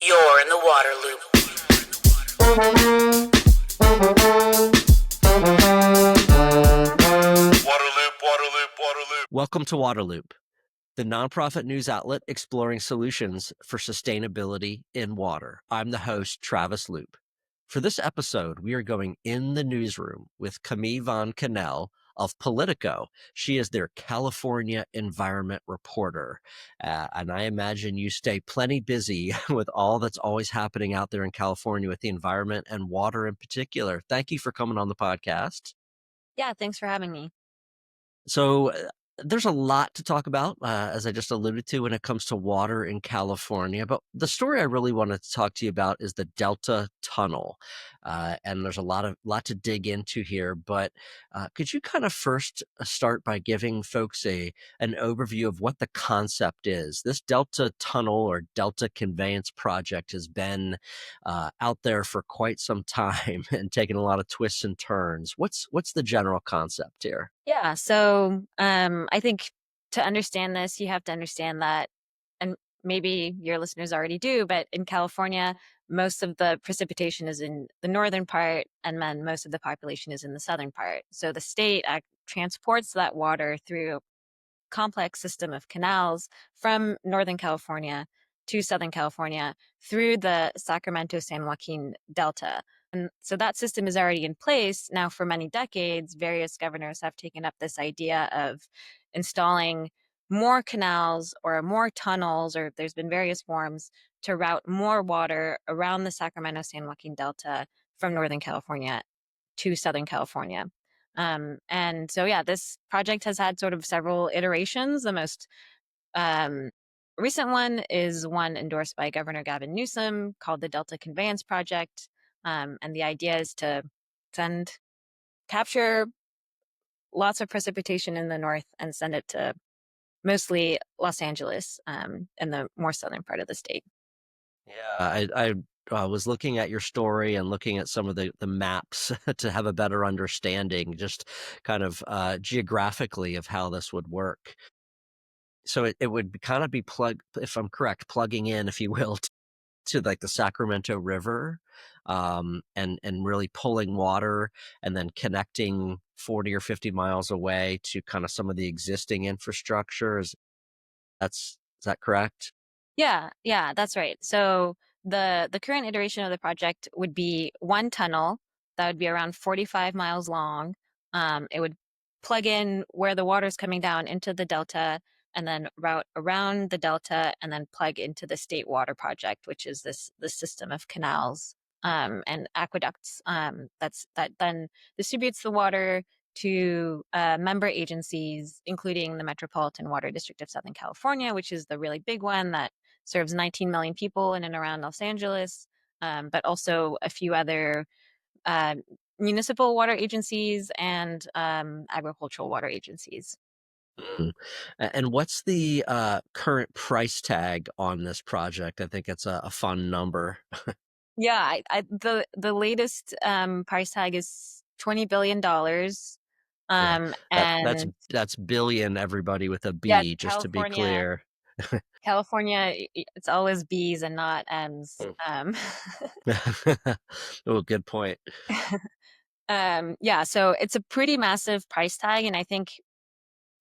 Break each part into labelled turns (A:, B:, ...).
A: You're in the water loop. Water loop.
B: Welcome to Waterloop, the nonprofit news outlet exploring solutions for sustainability in water. I'm the host, Travis Loop. For this episode, we are going in the newsroom with Camille von Kaenel of Politico. She is their California environment reporter. And I imagine you stay plenty busy with all that's always happening out there in California with the environment and water in particular. Thank you for coming on the podcast.
C: Yeah, thanks for having me.
B: So there's a lot to talk about, as I just alluded to, when it comes to water in California. But the story I really wanted to talk to you about is the Delta Tunnel. And there's a lot to dig into here. But could you kind of first start by giving folks an overview of what the concept is? This Delta Tunnel or Delta Conveyance Project has been out there for quite some time and taken a lot of twists and turns. What's the general concept here?
C: Yeah, so I think to understand this, you have to understand that, and maybe your listeners already do, but in California, most of the precipitation is in the northern part, and then most of the population is in the southern part. So the state transports that water through a complex system of canals from Northern California to Southern California through the Sacramento-San Joaquin Delta. And so that system is already in place. Now, for many decades, various governors have taken up this idea of installing more canals or more tunnels, or there's been various forms to route more water around the Sacramento-San Joaquin Delta from Northern California to Southern California. And so, yeah, this project has had sort of several iterations. The most recent one is one endorsed by Governor Gavin Newsom called the Delta Conveyance Project. And the idea is to capture lots of precipitation in the north and send it to mostly Los Angeles in the more southern part of the state.
B: Yeah, I was looking at your story and looking at some of the maps to have a better understanding, just kind of geographically of how this would work. So it would kind of be if I'm correct, plugging in, if you will, to like the Sacramento River, and really pulling water and then connecting 40 or 50 miles away to kind of some of the existing infrastructure. Is that correct?
C: Yeah, that's right. So the current iteration of the project would be one tunnel that would be around 45 miles long. It would plug in where the water is coming down into the delta and then route around the delta and then plug into the state water project, which is this system of canals and aqueducts that then distributes the water to member agencies, including the Metropolitan Water District of Southern California, which is the really big one that serves 19 million people in and around Los Angeles, but also a few other municipal water agencies and agricultural water agencies.
B: Mm. And what's the current price tag on this project? I think it's a fun number.
C: Yeah, the latest price tag is $20 billion.
B: Yeah,
C: And
B: that's billion, everybody, with a
C: yeah,
B: B, just to be clear.
C: California, it's always B's and not M's.
B: Oh, good point.
C: Yeah, so it's a pretty massive price tag, and I think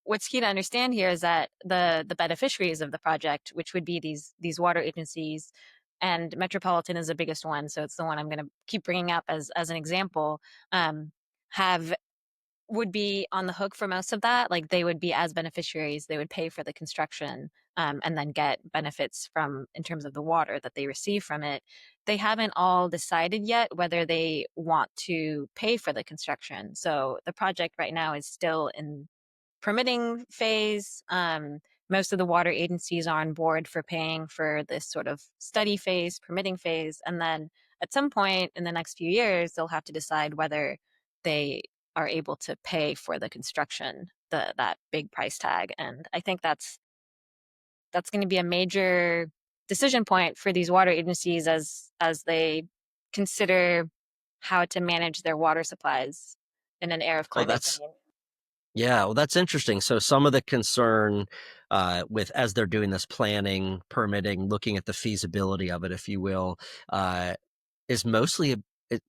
C: what's key to understand here is that the beneficiaries of the project, which would be these water agencies, and Metropolitan is the biggest one, so it's the one I'm going to keep bringing up as an example, would be on the hook for most of that. Like, they would be as beneficiaries, they would pay for the construction and then get benefits from in terms of the water that they receive from it. They haven't all decided yet whether they want to pay for the construction. So the project right now is still in permitting phase. Most of the water agencies are on board for paying for this sort of study phase, permitting phase. And then at some point in the next few years, they'll have to decide whether they are able to pay for the construction, that big price tag. And I think that's going to be a major decision point for these water agencies as they consider how to manage their water supplies in an era of climate change.
B: Yeah, well, that's interesting. So some of the concern with as they're doing this planning, permitting, looking at the feasibility of it, if you will, uh, is mostly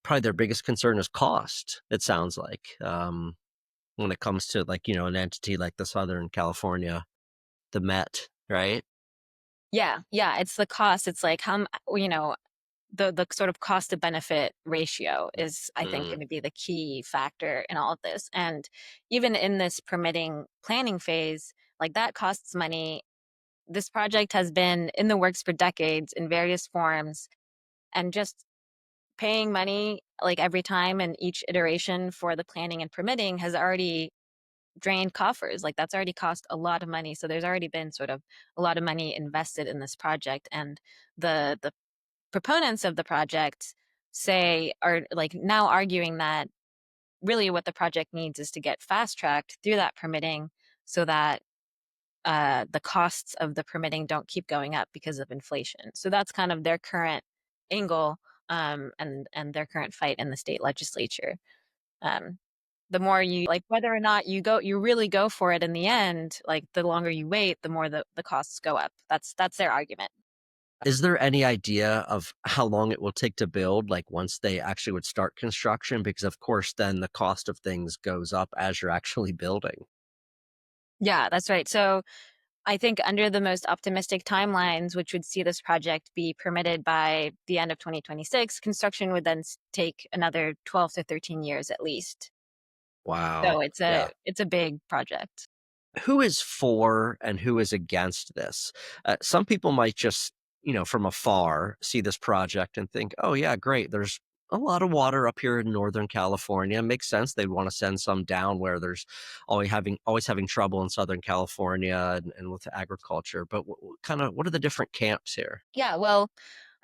B: probably their biggest concern is cost. It sounds like when it comes to like an entity like the Southern California, the Met, right?
C: Yeah, yeah, it's the cost. It's like the sort of cost to benefit ratio is, I think,
B: Mm.
C: going to be the key factor in all of this. And even in this permitting planning phase, like that costs money. This project has been in the works for decades in various forms, and just paying money like every time and each iteration for the planning and permitting has already drained coffers. Like that's already cost a lot of money. So there's already been sort of a lot of money invested in this project. And the proponents of the project say are like now arguing that really what the project needs is to get fast tracked through that permitting so that the costs of the permitting don't keep going up because of inflation. So that's kind of their current angle, and their current fight in the state legislature. Um, the more you like, whether or not you really go for it in the end, like the longer you wait, the more the costs go up. That's their argument.
B: Is there any idea of how long it will take to build, like once they actually would start construction? Because of course, then the cost of things goes up as you're actually building.
C: Yeah, that's right. So I think under the most optimistic timelines, which would see this project be permitted by the end of 2026, construction would then take another 12 to 13 years at least. So
B: Wow.
C: it's
B: Yeah.
C: a big project.
B: Who is for and who is against this? Some people might just, from afar, see this project and think, "Oh yeah, great. There's a lot of water up here in Northern California. Makes sense. They'd want to send some down where there's always having trouble in Southern California and with agriculture." But kind of what are the different camps here?
C: Yeah, well,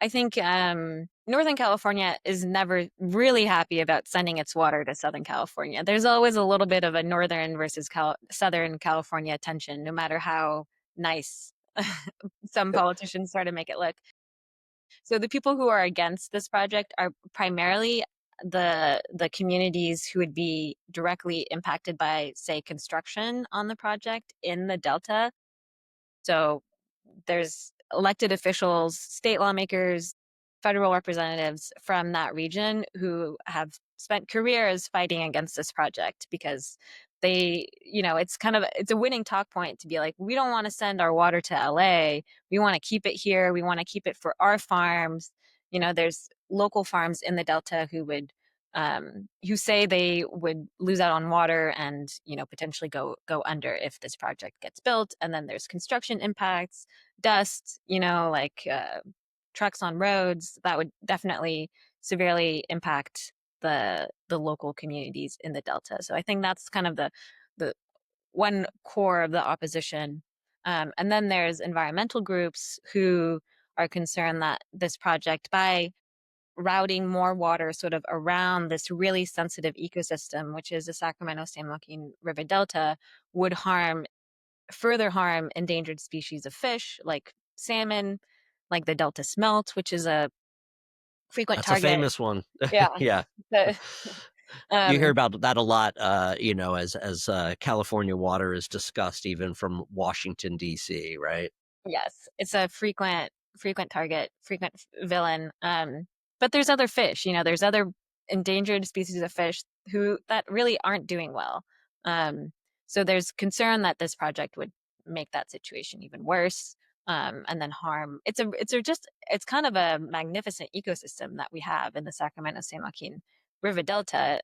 C: I think Northern California is never really happy about sending its water to Southern California. There's always a little bit of a Northern versus Southern California tension, no matter how nice some politicians try to make it look. So the people who are against this project are primarily the communities who would be directly impacted by, say, construction on the project in the Delta. So there's elected officials, state lawmakers, federal representatives from that region who have spent careers fighting against this project because it's a winning talk point to be like, we don't want to send our water to LA. We want to keep it here. We want to keep it for our farms. There's local farms in the Delta who say they would lose out on water and potentially go under if this project gets built. And then there's construction impacts, dust, trucks on roads that would definitely severely impact the local communities in the Delta. So I think that's kind of the one core of the opposition. And then there's environmental groups who are concerned that this project, by routing more water sort of around this really sensitive ecosystem, which is the Sacramento San Joaquin River Delta, would further harm endangered species of fish like salmon, like the Delta smelt, which is a frequent
B: That's a
C: target.
B: famous one.
C: Yeah.
B: Yeah.
C: The,
B: You hear
C: um,
B: about that a lot, as California water is discussed even from Washington, D.C., right?
C: yes, it's a frequent target, frequent villain. But there's other fish, there's other endangered species of fish who that really aren't doing well. Um, so there's concern that this project would make that situation even worse, and then harm. It's kind of a magnificent ecosystem that we have in the Sacramento San Joaquin River Delta.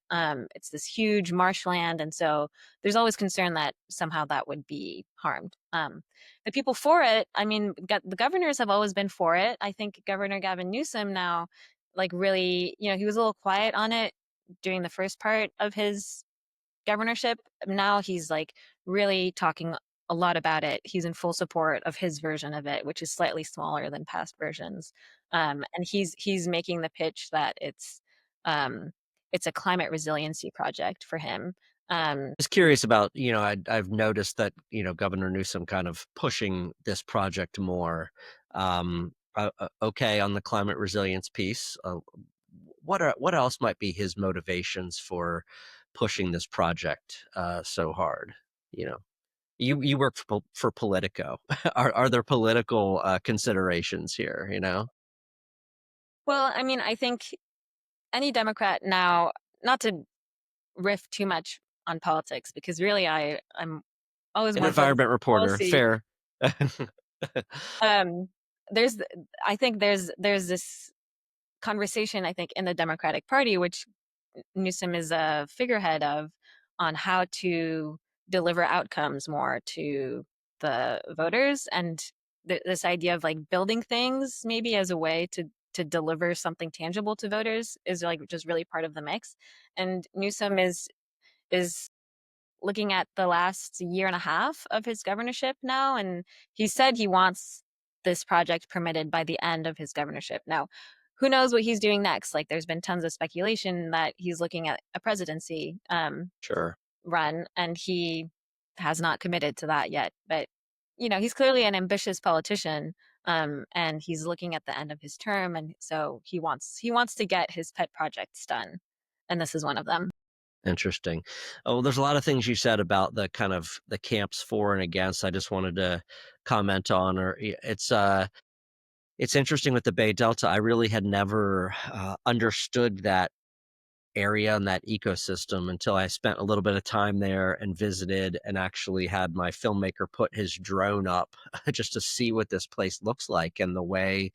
C: It's this huge marshland, and so there's always concern that somehow that would be harmed. The people for it, I mean, the governors have always been for it. I think Governor Gavin Newsom now, like really, he was a little quiet on it during the first part of his governorship. Now he's like really talking a lot about it. He's in full support of his version of it, which is slightly smaller than past versions. And he's making the pitch that um, it's a climate resiliency project for him.
B: Just curious about, I've noticed that, Governor Newsom kind of pushing this project more. Okay, on the climate resilience piece, what else might be his motivations for pushing this project so hard? You know, you work for Politico. Are there political considerations here? You know,
C: Well, I mean, I think any Democrat now, not to riff too much on politics, because really I'm always
B: an
C: more focused
B: environment
C: on
B: reporter,
C: policy.
B: fair.
C: Um, there's, I think there's this conversation, I think, in the Democratic Party, which Newsom is a figurehead of, on how to deliver outcomes more to the voters, and this idea of like building things maybe as a way to deliver something tangible to voters is like just really part of the mix. And Newsom is looking at the last year and a half of his governorship now, and he said he wants this project permitted by the end of his governorship. Now, who knows what he's doing next? Like, there's been tons of speculation that he's looking at a presidency
B: Sure.
C: run, and he has not committed to that yet. But he's clearly an ambitious politician, and he's looking at the end of his term, and so he wants to get his pet projects done, and this is one of them.
B: Interesting. Oh, there's a lot of things you said about the kind of the camps for and against. I just wanted to comment on, or it's interesting with the Bay Delta. I really had never understood that area and that ecosystem until I spent a little bit of time there and visited and actually had my filmmaker put his drone up just to see what this place looks like and the way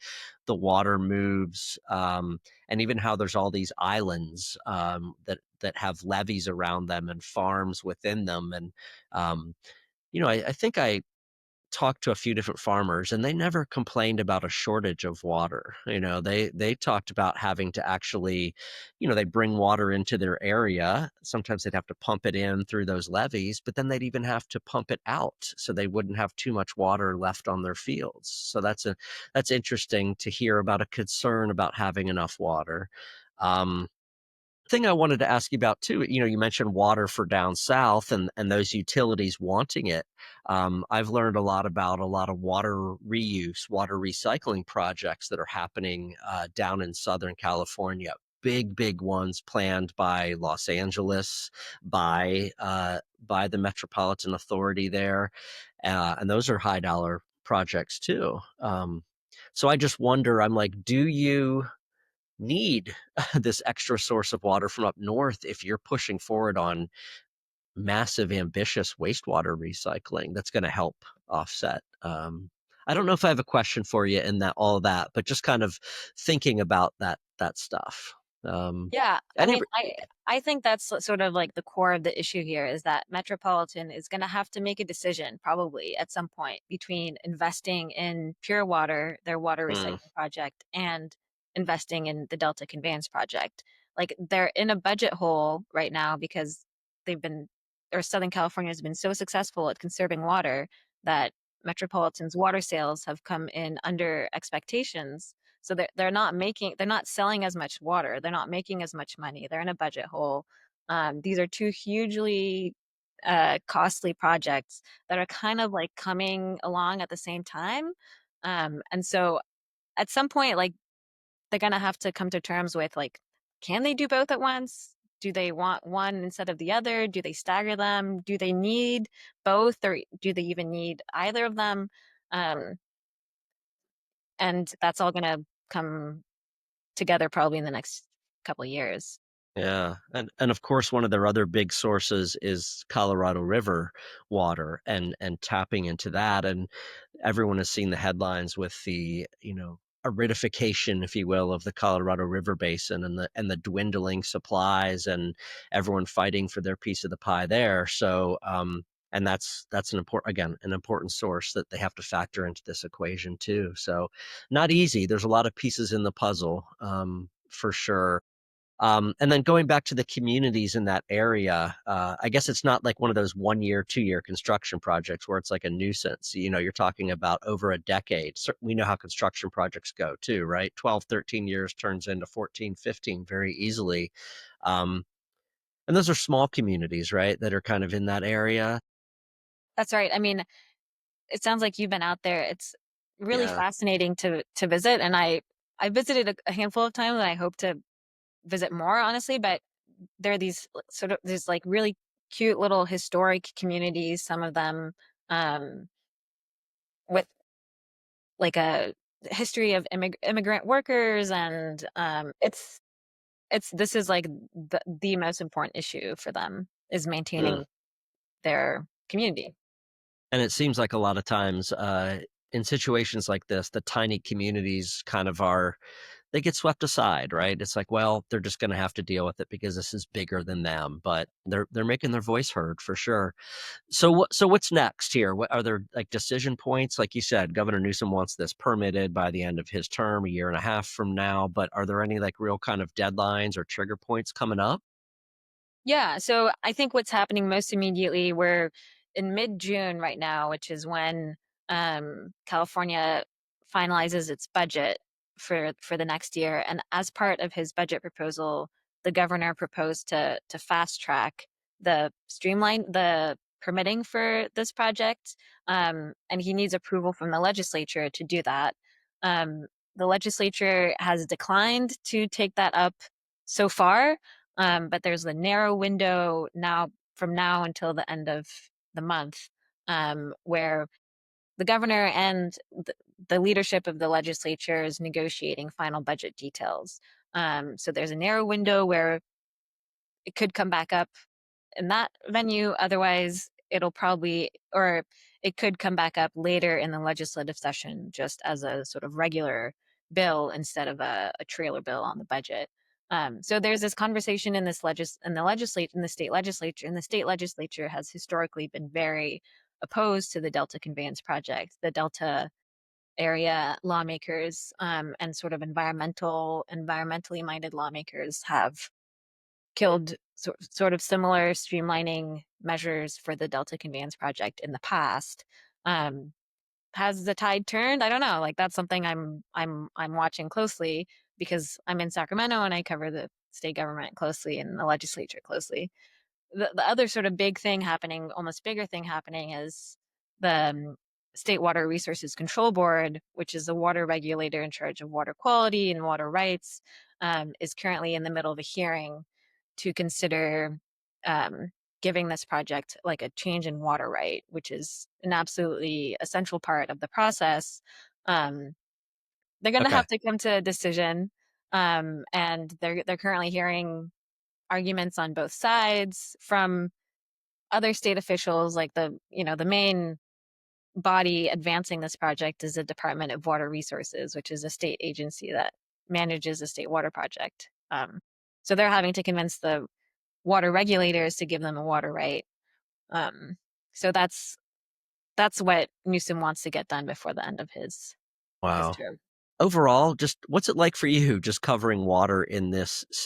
B: the water moves, and even how there's all these islands that have levees around them and farms within them. And I think I talked to a few different farmers and they never complained about a shortage of water. They talked about having to actually, they bring water into their area. Sometimes they'd have to pump it in through those levees, but then they'd even have to pump it out so they wouldn't have too much water left on their fields. So that's interesting to hear about a concern about having enough water. Thing I wanted to ask you about too, you mentioned water for down south and those utilities wanting it. I've learned a lot about a lot of water reuse, water recycling projects that are happening down in Southern California. Big ones planned by Los Angeles, by the Metropolitan Authority there, and those are high dollar projects too. So I just wonder, I'm like, do you need this extra source of water from up north if you're pushing forward on massive, ambitious wastewater recycling that's going to help offset? I don't know if I have a question for you in that all of that, but just kind of thinking about that stuff.
C: Yeah, I
B: Any,
C: mean, I think that's sort of like the core of the issue here, is that Metropolitan is going to have to make a decision probably at some point between investing in pure water, their water
B: mm,
C: recycling project, and investing in the Delta Conveyance project. Like, they're in a budget hole right now because they've been, or Southern California has been so successful at conserving water that Metropolitan's water sales have come in under expectations, so they're not selling as much water. They're not making as much money. They're in a budget hole. These are two hugely costly projects that are kind of like coming along at the same time. And so at some point, like, they're gonna have to come to terms with, like, can they do both at once? Do they want one instead of the other? Do they stagger them? Do they need both, or do they even need either of them? Um, and that's all gonna come together probably in the next couple of years.
B: yeah, and of course, one of their other big sources is Colorado River water and tapping into that. And everyone has seen the headlines with the aridification, if you will, of the Colorado River basin and the dwindling supplies and everyone fighting for their piece of the pie there. So and that's an important source that they have to factor into this equation too. So not easy. There's a lot of pieces in the puzzle, for sure. And then going back to the communities in that area, I guess it's not like one of those 1 year, 2 year construction projects where it's like a nuisance. You're talking about over a decade. We know how construction projects go too, right? 12, 13 years turns into 14, 15 very easily. Um, and those are small communities, right, that are kind of in that area.
C: That's right. I mean, it sounds like you've been out there. It's really
B: Yeah.
C: fascinating to visit, and I visited a handful of times, and I hope to visit more, honestly. But there are these sort of there's like really cute little historic communities, some of them um, with like a history of immigrant workers, and it's this is like the most important issue for them is maintaining their community.
B: And it seems like a lot of times, in situations like this, the tiny communities kind of they get swept aside, right? It's like, well, they're just gonna have to deal with it because this is bigger than them, but they're making their voice heard for sure. So what's next here? What are there, like, decision points? Like you said, Governor Newsom wants this permitted by the end of his term, a year and a half from now, but are there any, like, real kind of deadlines or trigger points coming up?
C: Yeah, so I think what's happening most immediately, we're in mid-June right now, which is when California finalizes its budget for the next year. And as part of his budget proposal, the governor proposed to fast track the streamline the permitting for this project, and he needs approval from the legislature to do that. Um, the legislature has declined to take that up so far, but there's a narrow window now from now until the end of the month, where the governor and the leadership of the legislature is negotiating final budget details. So there's a narrow window where it could come back up in that venue. Otherwise, it'll probably, or it could come back up later in the legislative session just as a sort of regular bill instead of a trailer bill on the budget. So there's this conversation in in the legislate in the state legislature, and the state legislature has historically been very opposed to the Delta Conveyance Project. The Delta area lawmakers, and sort of environmentally minded lawmakers have killed sort of similar streamlining measures for the Delta Conveyance Project in the past. Um, has the tide turned? I don't know. Like that's something I'm watching closely because I'm in Sacramento and I cover the state government closely and the legislature closely. The other sort of big thing happening, almost bigger thing happening, is the State Water Resources Control Board, which is a water regulator in charge of water quality and water rights, is currently in the middle of a hearing to consider um, giving this project like a change in water right, which is an absolutely essential part of the process. Um, they're going to
B: Okay.
C: have to come to a decision, and they're currently hearing arguments on both sides from other state officials. Like the main body advancing this project is the Department of Water Resources, which is a state agency that manages the state water project. So they're having to convince the water regulators to give them a water right. Um, so that's what Newsom wants to get done before the end of his
B: Wow.
C: term.
B: Overall, just what's it like for you just covering water in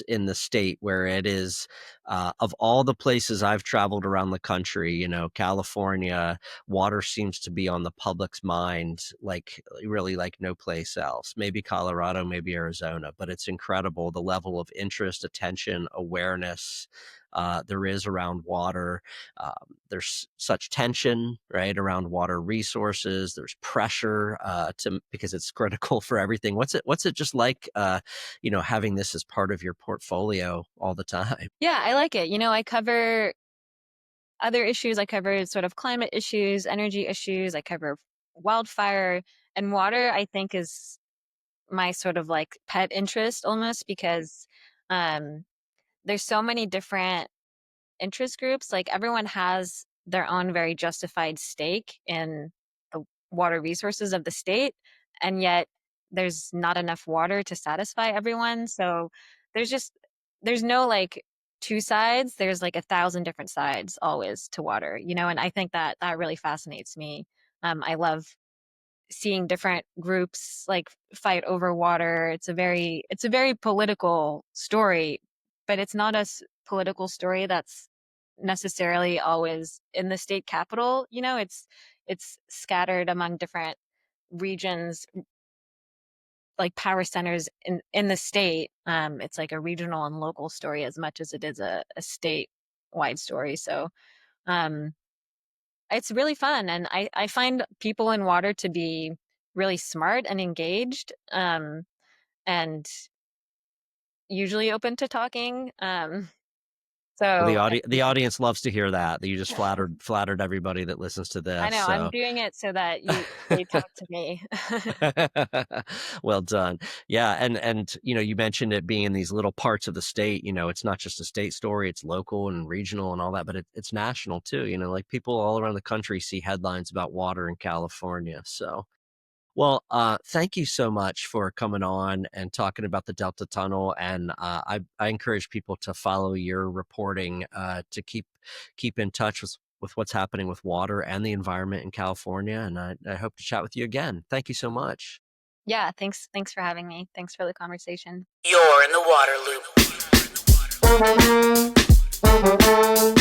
B: in the state where it is, of all the places I've traveled around the country, California, water seems to be on the public's mind like really like no place else. Maybe Colorado, maybe Arizona, but it's incredible the level of interest, attention, awareness there is around water. There's such tension, right, around water resources. There's pressure to because it's critical for everything. What's it just like, having this as part of your portfolio all the time?
C: Yeah, I like it. I cover other issues. I cover sort of climate issues, energy issues. I cover wildfire, and water, I think, is my sort of like pet interest almost because um, there's so many different interest groups. Like everyone has their own very justified stake in the water resources of the state, and yet there's not enough water to satisfy everyone. So there's just there's no like two sides. There's like 1,000 different sides always to water, and I think that that really fascinates me. I love seeing different groups like fight over water. It's a very political story, but it's not political story that's necessarily always in the state capital. It's scattered among different regions, like power centers in the state. It's like a regional and local story as much as it is a state wide story. So um it's really fun, and I find people in water to be really smart and engaged, and usually open to talking.
B: Well,
C: So
B: the audience loves to hear that you just flattered everybody that listens to
C: I
B: this.
C: know I'm
B: So
C: doing it so that they talk to me.
B: well done. Yeah, and you mentioned it being in these little parts of the state. It's not just a state story; it's local and regional and all that, but it's national too. Like people all around the country see headlines about water in California. So. Well, thank you so much for coming on and talking about the Delta Tunnel. And I encourage people to follow your reporting to keep in touch with what's happening with water and the environment in California. And I hope to chat with you again. Thank you so much.
C: Yeah, thanks for having me. Thanks for the conversation.
A: You're in the water loop.